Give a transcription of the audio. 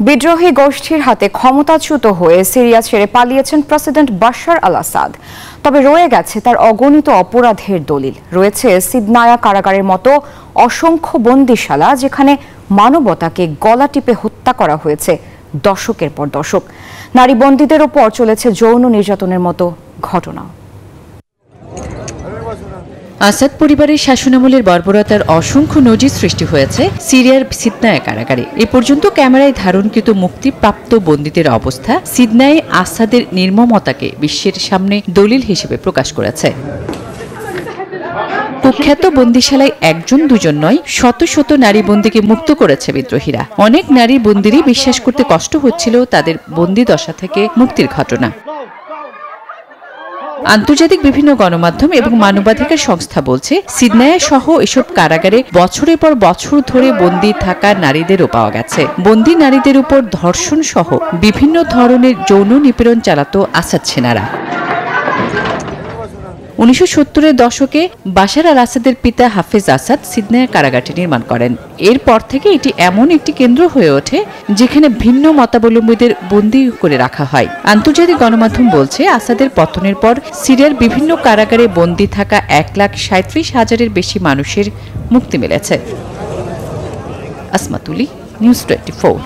বিদ্রোহী গোষ্ঠীর হাতে ক্ষমতাচ্যুত হয়ে সিরিয়া ছেড়ে পালিয়েছেন প্রেসিডেন্ট বাশার আল আসাদ। তবে রয়ে গেছে তার অগণিত অপরাধের দলিল। রয়েছে সিদনায়া কারাগারের মতো অসংখ্য বন্দিশালা, যেখানে মানবতাকে গলা টিপে হত্যা করা হয়েছে দশকের পর দশক। নারী বন্দীদের ওপর চলেছে যৌন নির্যাতনের মতো ঘটনা। আসাদ পরিবারের শাসনামলের বর্বরতার অসংখ্য নজির সৃষ্টি হয়েছে সিরিয়ার সিদনায়া কারাগারে। এ পর্যন্ত ক্যামেরায় ধারণকৃত মুক্তিপ্রাপ্ত বন্দীদের অবস্থা সিদনায়ে আসাদের নির্মমতাকে বিশ্বের সামনে দলিল হিসেবে প্রকাশ করেছে। কুখ্যাত বন্দিশালায় একজন দুজন নয়, শত শত নারী বন্দীকে মুক্ত করেছে বিদ্রোহীরা। অনেক নারী বন্দীরই বিশ্বাস করতে কষ্ট হচ্ছিল তাদের বন্দী দশা থেকে মুক্তির ঘটনা। আন্তর্জাতিক বিভিন্ন গণমাধ্যম এবং মানবাধিকার সংস্থা বলছে, সিদনায়া সহ এসব কারাগারে বছরের পর বছর ধরে বন্দী থাকা নারীদেরও পাওয়া গেছে। বন্দী নারীদের উপর ধর্ষণ সহ বিভিন্ন ধরনের যৌন নিপীড়ন চালাতো আসাদ সেনারা। 1970-এর দশকে বাশার আল আসাদের পিতা হাফেজ আসাদ সিদনায়া কারাগারটি নির্মাণ করেন। এরপর থেকে এটি এমন একটি কেন্দ্র হয়ে ওঠে যেখানে ভিন্ন মতাবলম্বীদের বন্দী করে রাখা হয়। আন্তর্জাতিক গণমাধ্যম বলছে, আসাদের পতনের পর সিরিয়ার বিভিন্ন কারাগারে বন্দী থাকা 1,37,000-এর বেশি মানুষের মুক্তি মিলেছে। আসমাতুলি, নিউজ 24।